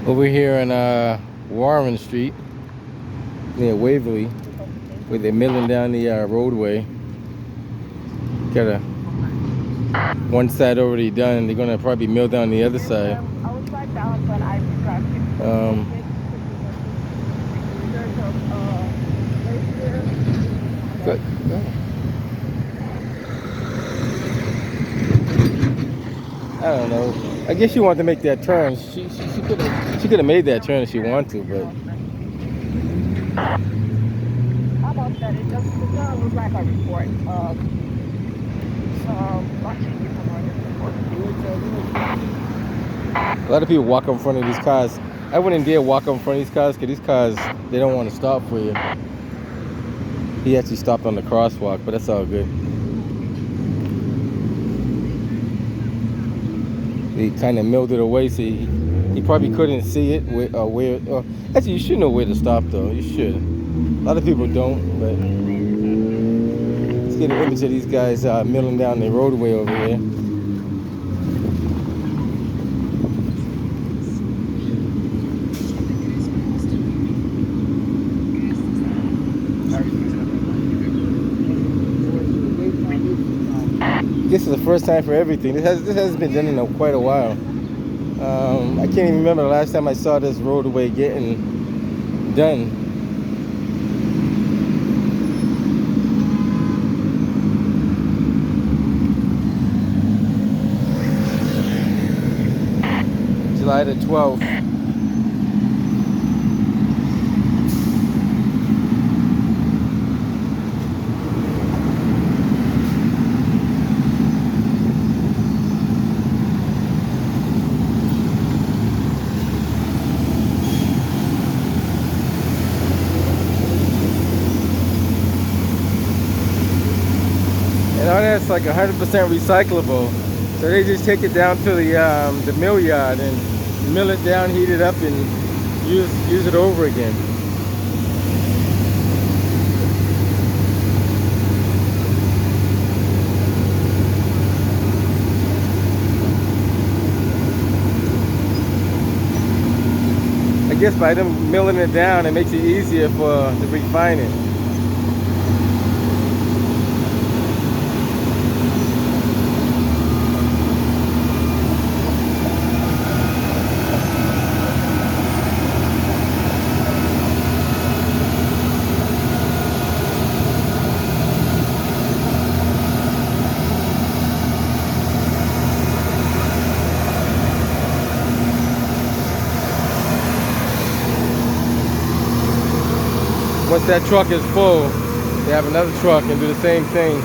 Over here on Warren Street near Waverly, where they're milling down the roadway. Got one side already done. They're gonna probably mill down the other side. Um, but, I don't know. I guess she wanted to make that turn. She could have made that turn if she wanted to, but Almost that it doesn't look like a report. a lot of people walk up in front of these cars. I wouldn't dare walk up in front of these cars because these cars, they don't want to stop for you. He actually stopped on the crosswalk, but that's all good. He kind of milled it away, so he probably couldn't see it where. Actually, you should know where to stop, though. You should. A lot of people don't, but let's get an image of these guys milling down the roadway over here. This is the first time for everything. This hasn't been done in quite a while. I can't even remember the last time I saw this roadway getting done. July the 12th. And all that's like 100% recyclable. So they just take it down to the mill yard and mill it down, heat it up, and use it over again. I guess by them milling it down, it makes it easier to refine it. Once that truck is full, they have another truck and do the same thing.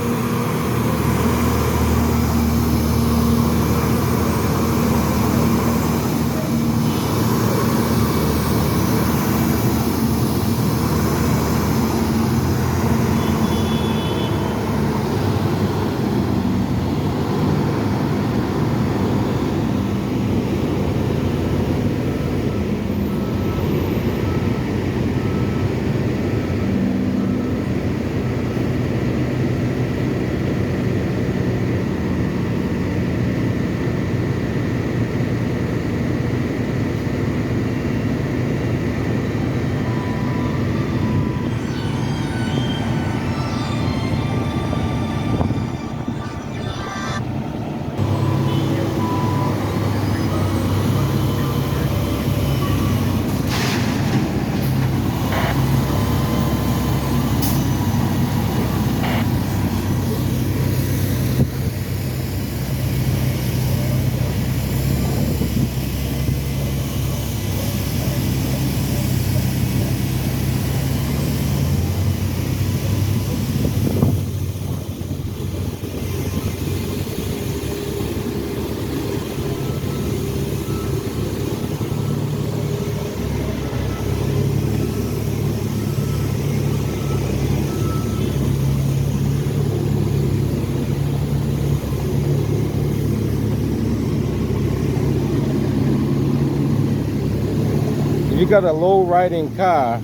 If you got a low riding car,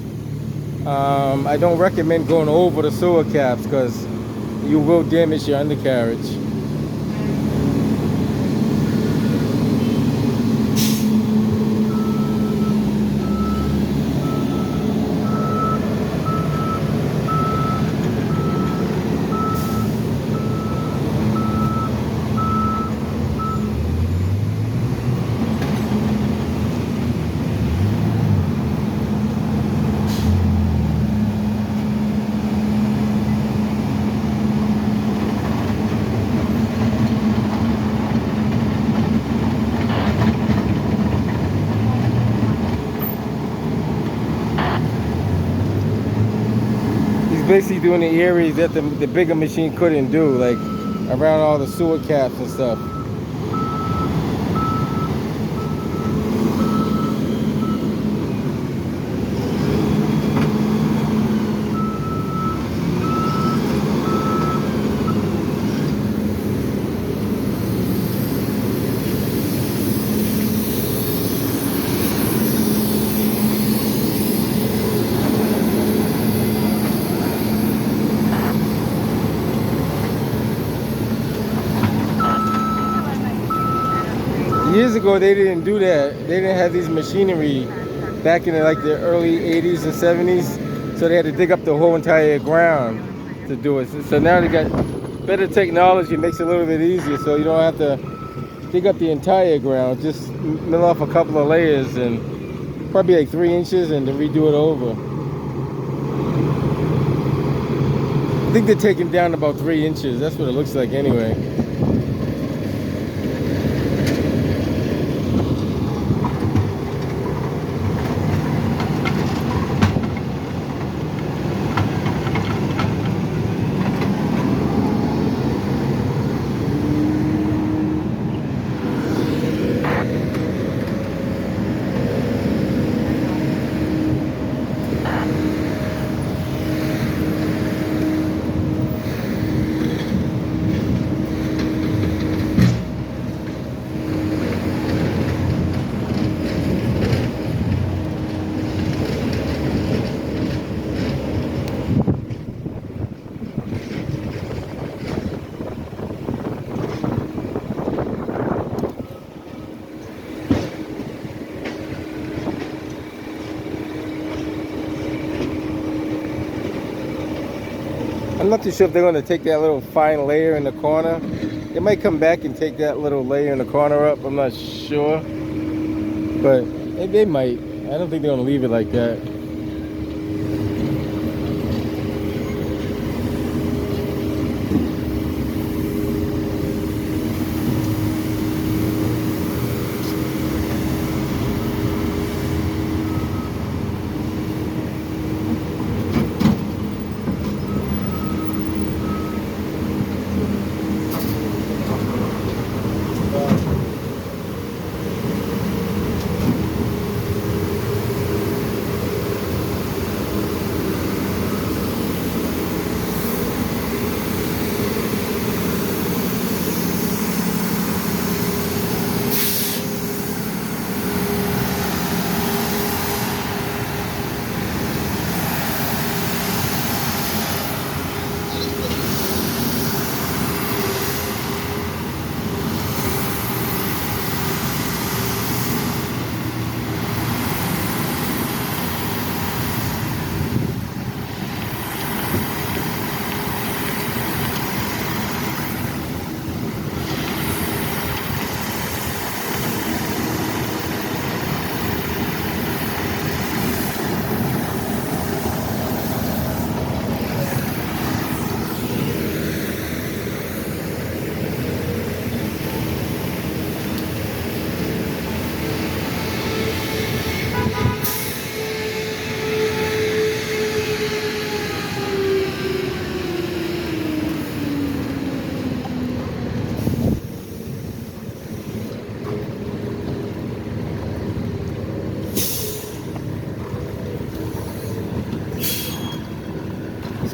I don't recommend going over the sewer caps because you will damage your undercarriage. basically doing the areas that the bigger machine couldn't do, like around all the sewer caps and stuff. Years ago, they didn't do that. They didn't have these machinery back in the early 80s and 70s. So they had to dig up the whole entire ground to do it. So now they got better technology, makes it a little bit easier. So you don't have to dig up the entire ground. Just mill off a couple of layers and probably like 3 inches and then redo it over. I think they're taking down about 3 inches. That's what it looks like anyway. I'm not too sure if they're going to take that little fine layer in the corner. They might come back and take that little layer in the corner up. I'm not sure. But they might. I don't think they're going to leave it like that.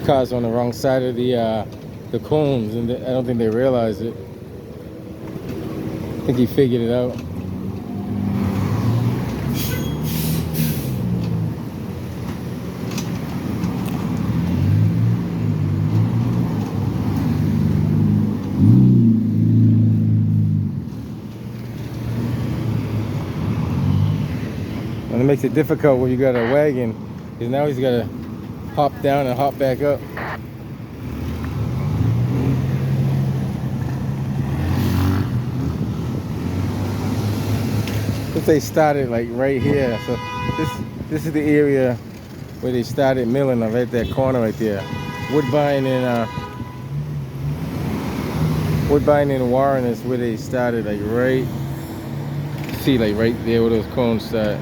Car's on the wrong side of the cones, and I don't think they realize it. I think he figured it out. And it makes it difficult when you got a wagon, because now he's got to hop down and hop back up. If they started like right here, so this is the area where they started milling, right that corner right there. Woodbine and Warren is where they started, like right. See, like right there where those cones start.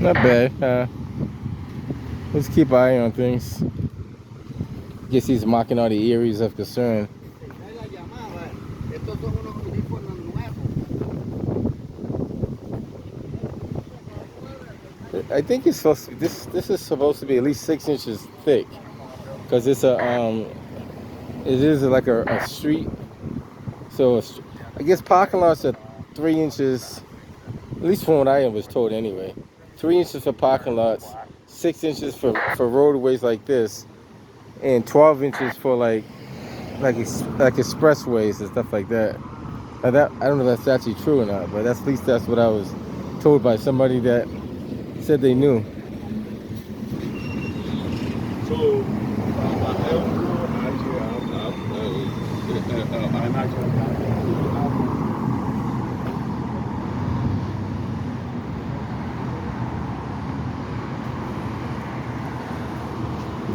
Not bad. Let's keep an eye on things. Guess he's marking all the areas of concern. I think it's supposed to, this is supposed to be at least 6 inches thick, because it's a it is like a street. So I guess parking lots are 3 inches, at least from what I was told anyway. 3 inches for parking lots, 6 inches for roadways like this, and 12 inches for like expressways and stuff like that. Now that I don't know if that's actually true or not, but at least that's what I was told by somebody that said they knew. So,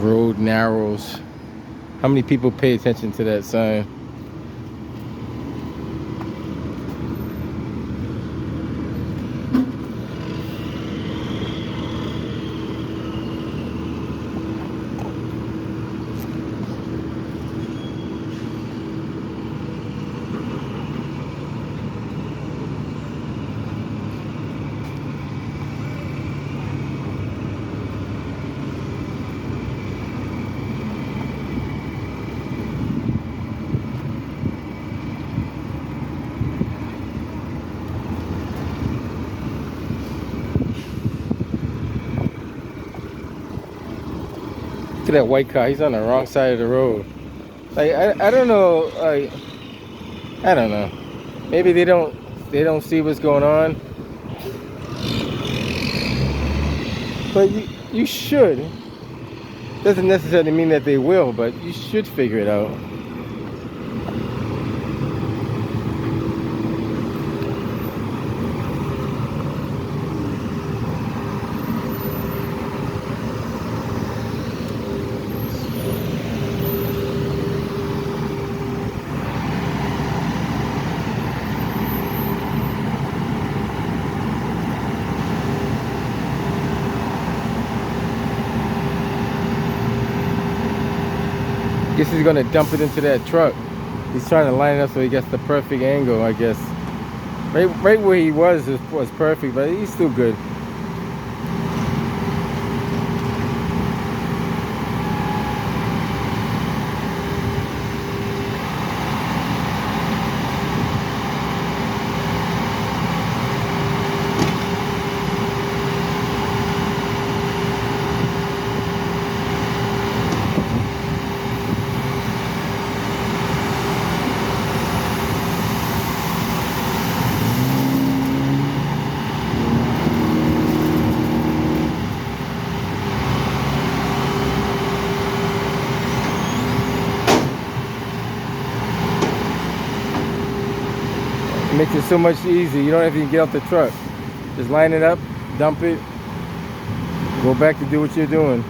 Road narrows. How many people pay attention to that sign? Look at that white car. He's on the wrong side of the road. Like I don't know. Like I don't know. Maybe they don't see what's going on. But you should. Doesn't necessarily mean that they will, but you should figure it out. Guess he's gonna dump it into that truck. He's trying to line it up so he gets the perfect angle, I guess. Right where he was perfect, but he's still good. It makes it so much easier. You don't have to even get off the truck. Just line it up, dump it, go back to do what you're doing.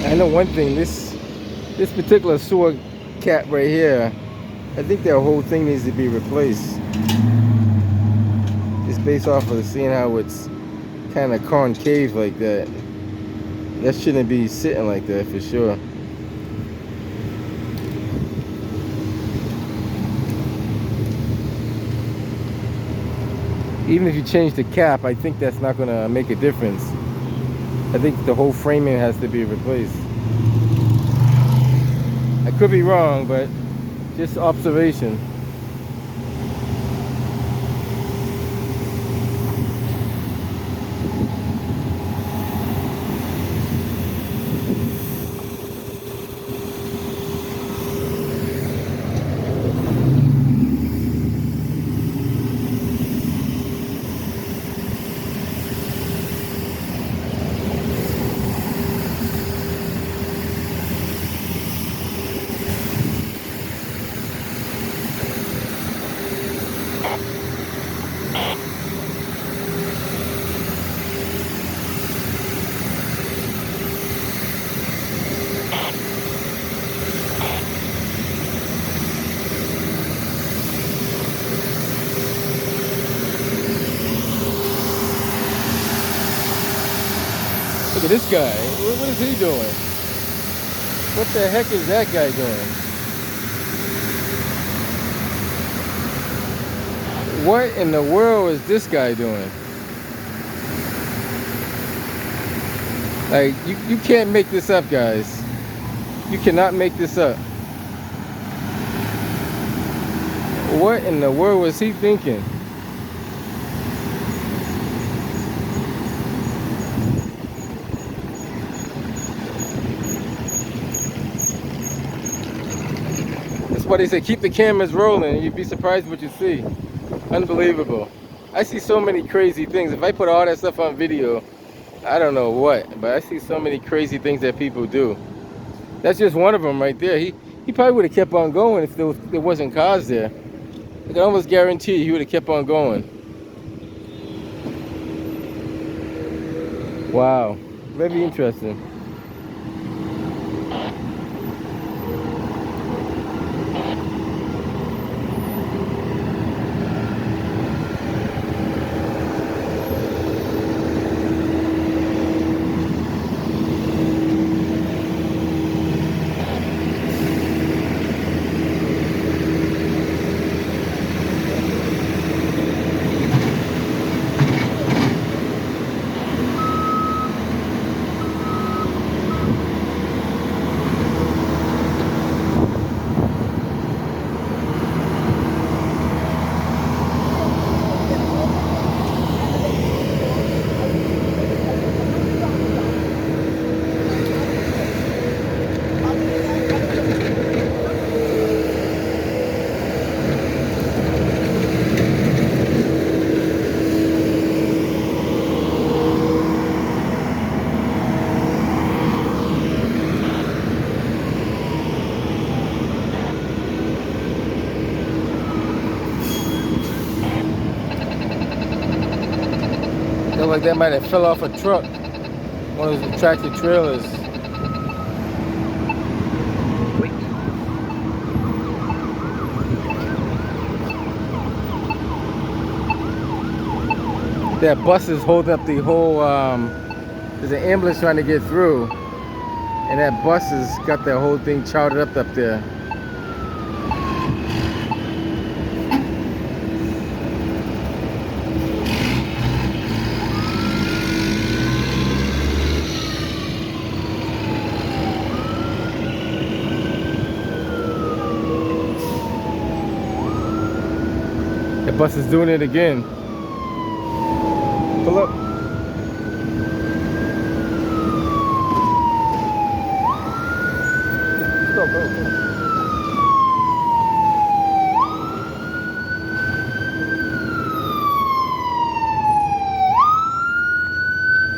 I know one thing, this particular sewer cap right here, I think that whole thing needs to be replaced. It's based off of seeing how it's kind of concave like that. That shouldn't be sitting like that for sure. Even if you change the cap, I think that's not going to make a difference. I think the whole framing has to be replaced. I could be wrong, but just observation. Look at this guy. What is he doing? What the heck is that guy doing? What in the world is this guy doing? Like, you can't make this up, guys. You cannot make this up. What in the world was he thinking? That's why they say keep the cameras rolling and you'd be surprised what you see. Unbelievable. I see so many crazy things. If I put all that stuff on video, I don't know what, but I see so many crazy things that people do. That's just one of them right there. He probably would have kept on going if there wasn't cars there. I can almost guarantee he would have kept on going. Wow, very interesting. Looked like that might have fell off a truck. One of those tractor trailers. That bus is holding up the whole, there's an ambulance trying to get through. And that bus has got that whole thing charted up there. The bus is doing it again. Pull up. Go.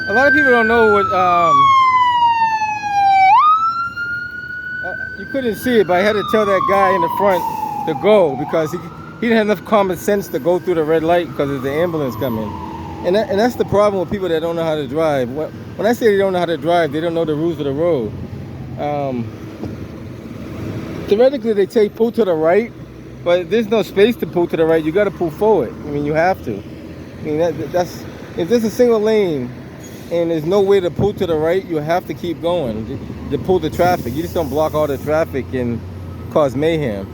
A lot of people don't know what, you couldn't see it, but I had to tell that guy in the front to go because he didn't have enough common sense to go through the red light because there's the ambulance coming. And that's the problem with people that don't know how to drive. When I say they don't know how to drive, they don't know the rules of the road. Theoretically, they say pull to the right, but there's no space to pull to the right. You got to pull forward. I mean, you have to. I mean, that's if there's a single lane and there's no way to pull to the right, you have to keep going to pull the traffic. You just don't block all the traffic and cause mayhem.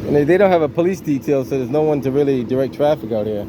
And they don't have a police detail, so there's no one to really direct traffic out here.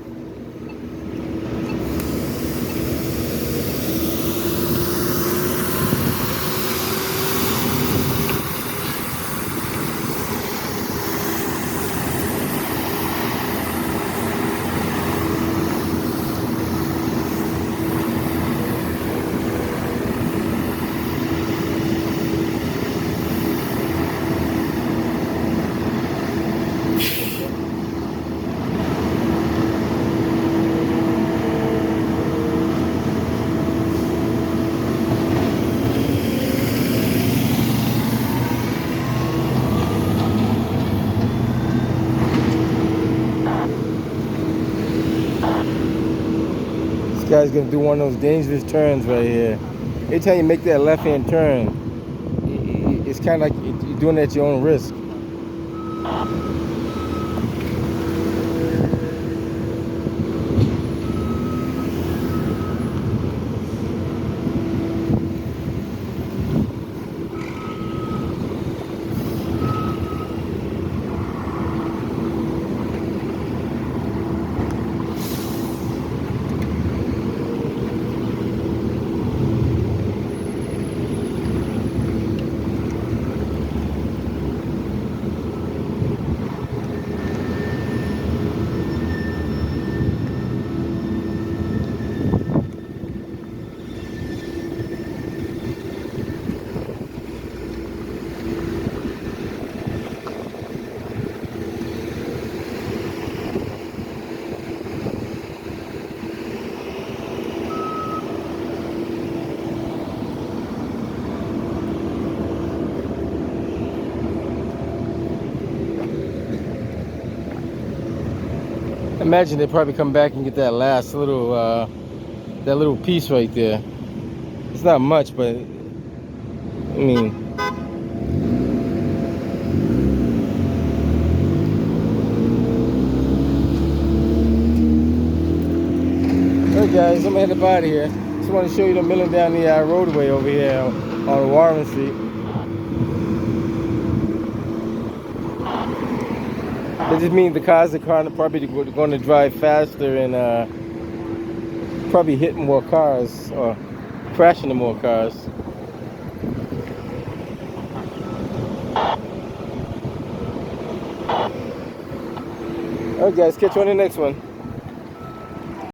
guy's gonna do one of those dangerous turns right here. Every time you make that left-hand turn, it's kind of like you're doing it at your own risk. Imagine they probably come back and get that last little, that little piece right there. It's not much, but I mean, alright guys, I'm gonna head up out of here. Just want to show you the milling down the roadway over here on Warren Street. That just means the cars are probably going to drive faster and probably hit more cars or crash into more cars. Alright guys, catch you on the next one.